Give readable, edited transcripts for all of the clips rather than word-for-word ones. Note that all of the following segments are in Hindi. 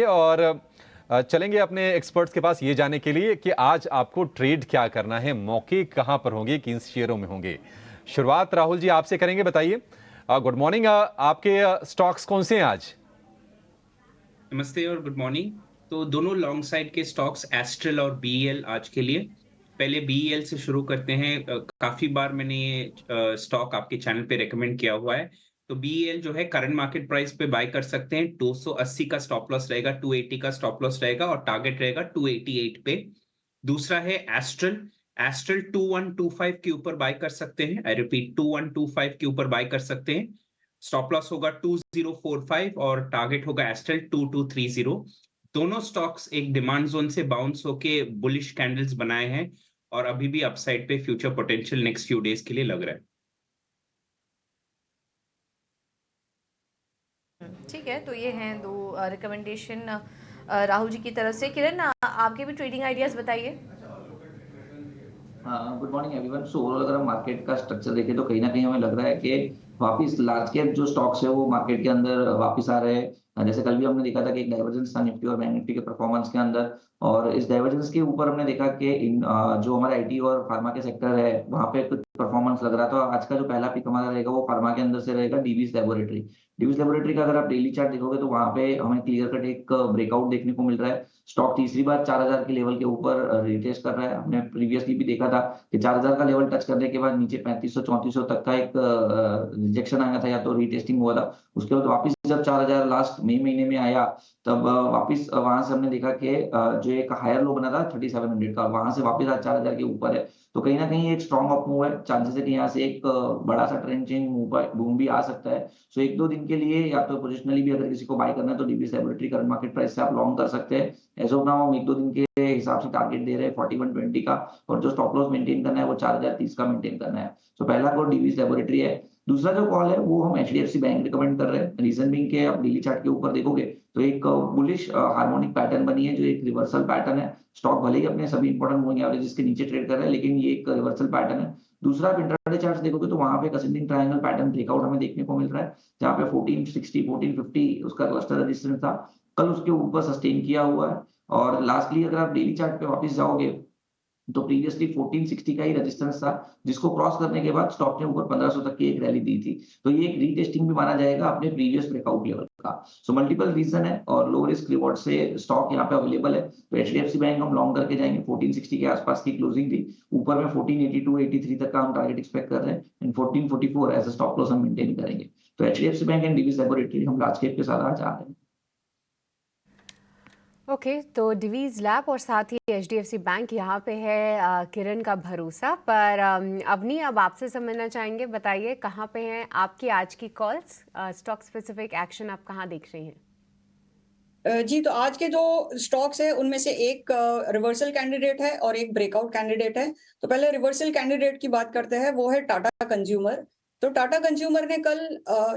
और चलेंगे अपने एक्सपर्ट्स के पास ये जानने के लिए कि आज आपको ट्रेड क्या करना है, मौके कहां पर होंगे, किन शेयरों में होंगे। शुरुआत राहुल जी आपसे करेंगे, बताइए। Good morning. आपके स्टॉक्स कौन से हैं आज? नमस्ते और गुड मॉर्निंग। तो दोनों लॉन्ग साइड के स्टॉक्स एस्ट्रल और बीईएल आज के लिए। पहले बीईएल से शुरू करते हैं। काफ़ी बार मैंने ये स्टॉक आपके चैनल पे रिकमेंड किया हुआ है। तो बीईएल जो है करंट मार्केट प्राइस पे बाय कर सकते हैं। 280 का स्टॉप लॉस रहेगा, 280 का स्टॉप लॉस रहेगा और टारगेट रहेगा 288 पे। दूसरा है एस्ट्रल। एस्ट्रल 2125 के ऊपर बाय कर सकते हैं। आई रिपीट 2125 के ऊपर बाय कर सकते हैं। स्टॉप लॉस होगा 2045 और टारगेट होगा एस्ट्रल 2230। दोनों स्टॉक्स एक डिमांड जोन से बाउंस होके बुलिश कैंडल्स बनाए हैं और अभी भी अपसाइड पे future potential next few days के लिए लग रहा है। ठीक है, तो ये हैं दो रिकमेंडेशन राहुल जी की तरफ से। किरण, आपके भी ट्रेडिंग आइडियाज बताइए। हाँ, good morning everyone. So overall अगर हम मार्केट का स्ट्रक्चर देखें तो कहीं ना कहीं हमें लग रहा है कि वापिस लार्ज कैप जो स्टॉक्स है वो मार्केट के अंदर वापस आ रहे हैं। जैसे कल भी हमने देखा था कि एक डाइवर्जेंस था निफ्टी और बैंक निफ्टी के परफॉर्मेंस के अंदर, और इस डाइवर्जेंस के ऊपर हमने देखा कि इन जो हमारा आईटी और फार्मा के सेक्टर है वहां पे कुछ परफॉर्मेंस लग रहा था। आज का जो पहला पिक हमारा रहेगा वो फार्मा के अंदर से रहेगा डीवीज लेबोरेटरी। डीवीज लेबोरेटरी का अगर आप डेली चार्ट देखोगे तो वहां पे हमें क्लियर कट एक ब्रेकआउट देखने को मिल रहा है। स्टॉक तीसरी बार 4000 के लेवल के ऊपर रिटेस्ट कर रहा है। हमने प्रीवियसली भी देखा था कि 4000 का लेवल टच करने के बाद नीचे 3500 3400 तक का एक रिजेक्शन आया था या तो रीटेस्टिंग हुआ था। उसके बाद वापस जब 4000 लास्ट मई महीने में आया तब वापस वहां से हमने देखा कि जो एक हायर लो बना था 3700 का, वहां से वापस आज 4000 के ऊपर है। तो कहीं ना कहीं एक स्ट्रॉन्ग अप मूव है। चांसेस है कि यहाँ से एक बड़ा सा ट्रेंड चेंज बूम भी आ सकता है। सो एक दो दिन के लिए या तो पोजिशनली भी अगर किसी को बाय करना है तो DBS laboratory current market price से आप लॉन्ग कर सकते हैं। एज ऑफ नाउ हम एक दो दिन के हिसाब से टारगेट दे रहे हैं 4120 का, और जो स्टॉप लॉस मेंटेन करना है वो 4030 का मेंटेन करना है। सो पहला कॉल डीवीएस लेबोरेटरी है। दूसरा जो कॉल है वो हम एचडीएफसी बैंक रिकमेंड कर रहे हैं। रीजन बिंग के आप डेली चार्ट के ऊपर देखोगे तो एक बुलिश हार्मोनिक पैटर्न बनी है जो एक रिवर्सल पैटर्न है। स्टॉक भले ही अपने सभी इंपॉर्टेंट मूविंग एवरेजेस के नीचे ट्रेड कर रहा है लेकिन ये एक रिवर्सल पैटर्न है। दूसरा आप इंट्राडे चार्ट देखोगे तो वहां पे असेंडिंग ट्रायंगल पैटर्न ब्रेकआउट हमें देखने को मिल रहा है, जहां पे 1460 1450 उसका क्लस्टर रेजिस्टेंस था, कल उसके ऊपर सस्टेन किया हुआ है। और लास्टली अगर आप डेली चार्ट पे वापस जाओगे तो प्रीवियसली 1460 का ही रेजिस्टेंस था, जिसको क्रॉस करने के बाद स्टॉक ने ऊपर 1500 तक की एक रैली दी थी। तो ये एक रीटेस्टिंग भी माना जाएगा अपने प्रीवियस ब्रेकआउट लेवल का। सो मल्टीपल रीजन है और लो रिस्क रिवॉर्ड से स्टॉक यहाँ पे अवेलेबल है। तो एचडीएफसी बैंक हम लॉन्ग करके जाएंगे। 1460 के आसपास की क्लोजिंग थी, ऊपर में 1482 83 तक का हम टारगेट एक्सपेक्ट कर रहे हैं and 1444 as a stop loss हम मेंटेन करेंगे। तो HDFC bank and Divi's laboratory हम लार्ज कैप के साथ आज आ रहे हैं। ओके, तो डिवीज़ लैब और साथ ही एचडीएफसी बैंक यहाँ पे है किरण का भरोसा पर। अवनी, अब आपसे समझना चाहेंगे, बताइए कहाँ पे हैं आपकी आज की कॉल्स, स्टॉक स्पेसिफिक एक्शन आप कहाँ देख रही हैं? जी, तो आज के जो स्टॉक्स है उनमें से एक रिवर्सल कैंडिडेट है और एक ब्रेकआउट कैंडिडेट है। तो पहले रिवर्सल कैंडिडेट की बात करते हैं, वो है टाटा कंज्यूमर। तो टाटा कंज्यूमर ने कल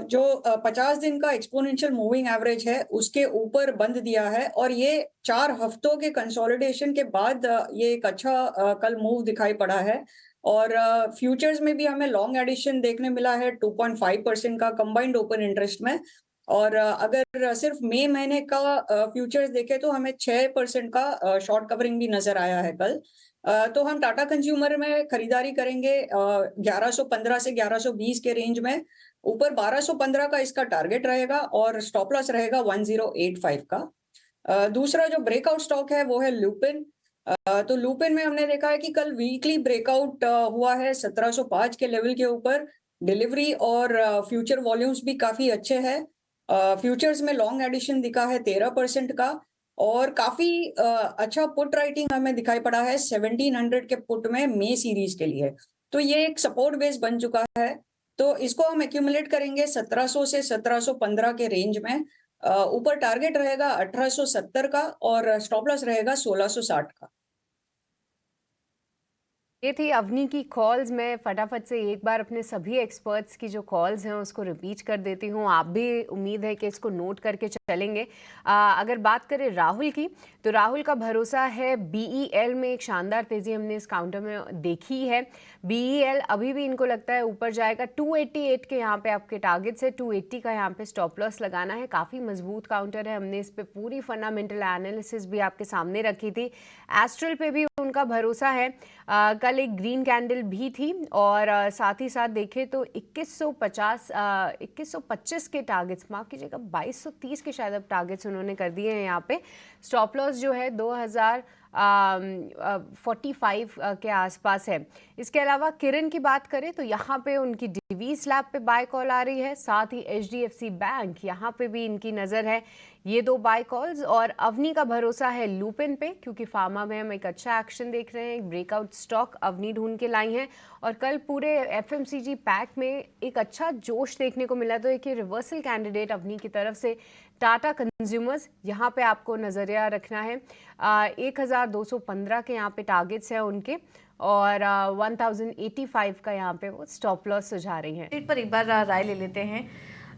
जो 50 दिन का एक्सपोनेंशियल मूविंग एवरेज है उसके ऊपर बंद दिया है और ये 4 हफ्तों के कंसोलिडेशन के बाद ये एक अच्छा कल मूव दिखाई पड़ा है। और फ्यूचर्स में भी हमें लॉन्ग एडिशन देखने मिला है 2.5% का कंबाइंड ओपन इंटरेस्ट में। और अगर सिर्फ मई महीने का फ्यूचर्स देखें तो हमें 6% का शॉर्ट कवरिंग भी नजर आया है कल। तो हम टाटा कंज्यूमर में खरीदारी करेंगे 1115 से 1120 के रेंज में। ऊपर 1215 का इसका टारगेट रहेगा और स्टॉप लॉस रहेगा 1085 का। दूसरा जो ब्रेकआउट स्टॉक है वो है लुपिन। तो लुपिन में हमने देखा है कि कल वीकली ब्रेकआउट हुआ है 1705 के लेवल के ऊपर। डिलीवरी और फ्यूचर वॉल्यूम्स भी काफी अच्छे हैं। फ्यूचर्स में लॉन्ग एडिशन दिखा है 13% का और काफी अच्छा पुट राइटिंग हमें दिखाई पड़ा है 1700 के पुट में मई सीरीज के लिए। तो ये एक सपोर्ट बेस बन चुका है। तो इसको हम एक्यूमुलेट करेंगे 1700 से 1715 के रेंज में। ऊपर टारगेट रहेगा 1870 का और स्टॉप लॉस रहेगा 1660 का। ये थी अवनी की कॉल्स। मैं फटाफट से एक बार अपने सभी एक्सपर्ट्स की जो कॉल्स हैं उसको रिपीट कर देती हूँ। आप भी उम्मीद है कि इसको नोट करके चलेंगे। अगर बात करें राहुल की, तो राहुल का भरोसा है बीईएल में। एक शानदार तेज़ी हमने इस काउंटर में देखी है। बीईएल अभी भी इनको लगता है ऊपर जाएगा। 288 के यहाँ पे आपके टारगेट से 280 का यहाँ पे स्टॉप लॉस लगाना है। काफ़ी मजबूत काउंटर है। हमने इस पे पूरी फंडामेंटल एनालिसिस भी आपके सामने रखी थी। एस्ट्रल पे भी उनका भरोसा है। कल एक ग्रीन कैंडल भी थी और साथ ही साथ देखें तो 2125 के टारगेट्स, माफ कीजिएगा 2230 के शायद अब टारगेट्स उन्होंने कर दिए हैं यहाँ पे। स्टॉप लॉस जो है 2045 के आसपास है। इसके अलावा किरण की बात करें तो यहाँ पे उनकी डीवी स्लैब पे बाय कॉल आ रही है। साथ ही एचडीएफसी बैंक यहाँ पे भी इनकी नज़र है। ये दो बाय कॉल्स। और अवनी का भरोसा है लुपिन पे, क्योंकि फार्मा में हम एक अच्छा एक्शन देख रहे हैं। एक ब्रेकआउट स्टॉक अवनी ढूंढ के लाई हैं और कल पूरे एफएमसीजी पैक में एक अच्छा जोश देखने को मिला। तो एक रिवर्सल कैंडिडेट अवनी की तरफ से टाटा कंज्यूमर्स, यहाँ पे आपको नज़रिया रखना है। 1215 के यहाँ पे टारगेट्स हैं उनके और 1085 का यहाँ पे वो स्टॉप लॉस सुझा रही हैं। इस पर एक बार राय ले लेते हैं।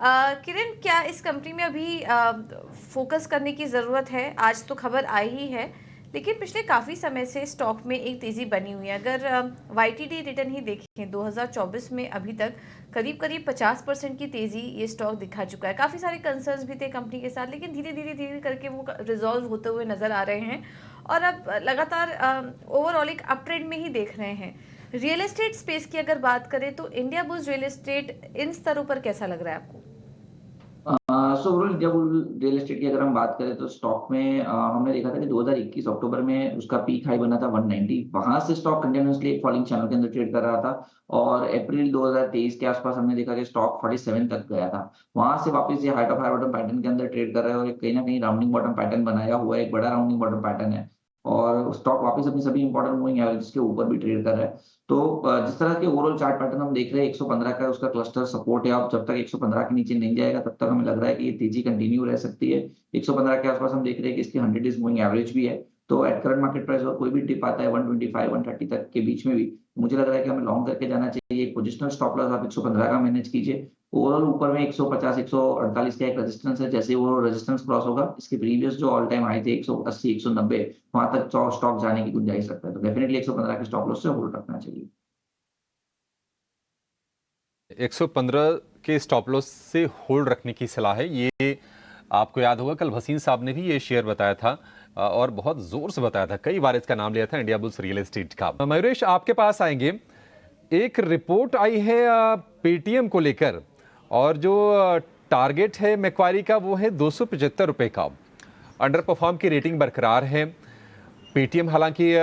किरण, क्या इस कंपनी में अभी फोकस करने की ज़रूरत है? आज तो खबर आई ही है, लेकिन पिछले काफ़ी समय से स्टॉक में एक तेज़ी बनी हुई है। अगर वाईटीडी रिटर्न ही देखें 2024 में अभी तक करीब 50% की तेज़ी ये स्टॉक दिखा चुका है। काफ़ी सारे कंसर्न्स भी थे कंपनी के साथ, लेकिन धीरे धीरे करके वो रिजॉल्व होते हुए नज़र आ रहे हैं और अब लगातार ओवरऑल एक अप ट्रेंड में ही देख रहे हैं। रियल एस्टेट स्पेस की अगर बात करें तो इंडिया बुल्स रियल एस्टेट इन स्तरों पर कैसा लग रहा है आपको? So overall India bull real estate की अगर हम बात करें तो स्टॉक में हमने देखा था कि 2021 अक्टूबर में उसका पीक हाई बना था 190। वहां से स्टॉक कंटिन्यूअसली एक फॉलिंग चैनल के अंदर ट्रेड कर रहा था और अप्रैल 2023 के आसपास हमने देखा कि स्टॉक 47 तक गया था। वहां से वापस ये height of high bottom pattern के अंदर ट्रेड कर रहा है और कहीं ना कहीं राउंडिंग बॉटम पैटर्न बनाया हुआ है। एक बड़ा राउंडिंग बॉटम पैटर्न है और स्टॉक वापस अपनी सभी इंपॉर्टेंट मूविंग एवरेज के ऊपर भी ट्रेड कर रहा है। तो जिस तरह के ओवरऑल चार्ट पैटर्न हम देख रहे हैं 115 का उसका क्लस्टर सपोर्ट है। अब जब तक 115 के नीचे नहीं जाएगा तब तक हमें लग रहा है कि ये तेजी कंटिन्यू रह सकती है। 115 के आसपास हम देख रहे हैं कि इसकी 100 डेज मूविंग एवरेज भी है। तो एट करंट मार्केट प्राइस और कोई भी डिप आता है 125 130 तक के बीच में भी, मुझे लग रहा है कि हमें लॉन्ग करके जाना चाहिए। एक पोजिशनल स्टॉप लॉस आप 115 का मैनेज कीजिए। ओवरऑल ऊपर में 150 148 का एक रेजिस्टेंस है। जैसे वो रेजिस्टेंस क्रॉस होगा, इसके प्रीवियस जो ऑल टाइम हाई थे 180 190, वहां तक स्टॉक जाने की गुंजाइश रखता है। तो डेफिनेटली 115 के स्टॉप लॉस से होल्ड रखना चाहिए। 115 के स्टॉप लॉस से होल्ड रखने की सलाह है। ये आपको याद होगा कल भसीन साहब ने भी ये शेयर बताया था और बहुत जोर से बताया था, कई बार इसका नाम लिया था, इंडिया बुल्स रियल एस्टेट का। मयूरेश, आपके पास आएंगे। एक रिपोर्ट आई है पेटीएम को लेकर और जो टारगेट है मैक्वारी का वो है 275 रुपए का। अंडर परफॉर्म की रेटिंग बरकरार है। पेटीएम हालांकि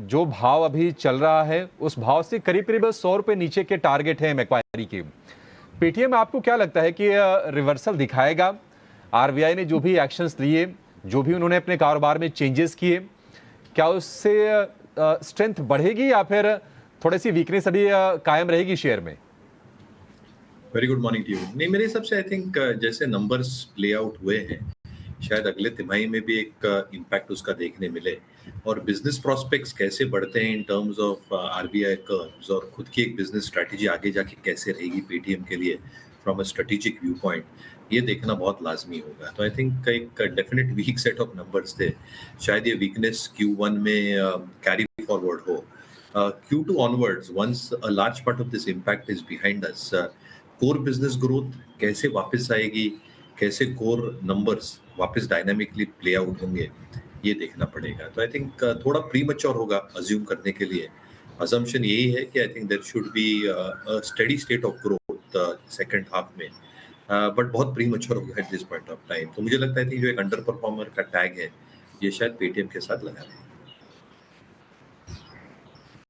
जो भाव अभी चल रहा है उस भाव से करीब 100 रुपए नीचे के टारगेट है मैक्वारी के। पेटीएम आपको क्या लगता है कि रिवर्सल दिखाएगा? आरबीआई ने जो भी एक्शंस लिए, जो भी उन्होंने अपने कारोबार में चेंजेस किए, क्या उससे स्ट्रेंथ बढ़ेगी या फिर थोड़ी सी वीकनेस अभी कायम रहेगी शेयर में? Very good morning to you. नहीं, मेरे हिसाब से आई थिंक जैसे नंबर्स प्ले आउट हुए हैं, शायद अगले तिमाही में भी एक इम्पैक्ट उसका देखने मिले और बिजनेस प्रोस्पेक्ट्स कैसे बढ़ते हैं in terms of RBI curves और खुद की एक बिजनेस स्ट्रैटेजी आगे जाके कैसे रहेगी पेटीएम के लिए from a strategic view point, ये देखना बहुत लाजमी होगा। तो आई थिंक एक definite week set of numbers थे। शायद ये वीकनेस Q1 में कैरी फॉरवर्ड हो। Q2 onwards, once a large part of this impact is behind us, core business growth कैसे वापस आएगी, कैसे core numbers वापस डायनामिकली प्ले आउट होंगे, ये देखना पड़ेगा। तो आई थिंक थोड़ा प्रीमैच्योर होगा अज्यूम करने के लिए। असम्पशन यही है कि I think there should be a steady state of growth second half में, बट बहुत प्रीमैच्योर होगा at this point of time. तो मुझे लगता है कि जो एक अंडर परफॉर्मर का टैग है, ये शायद पेटीएम के साथ लगा है।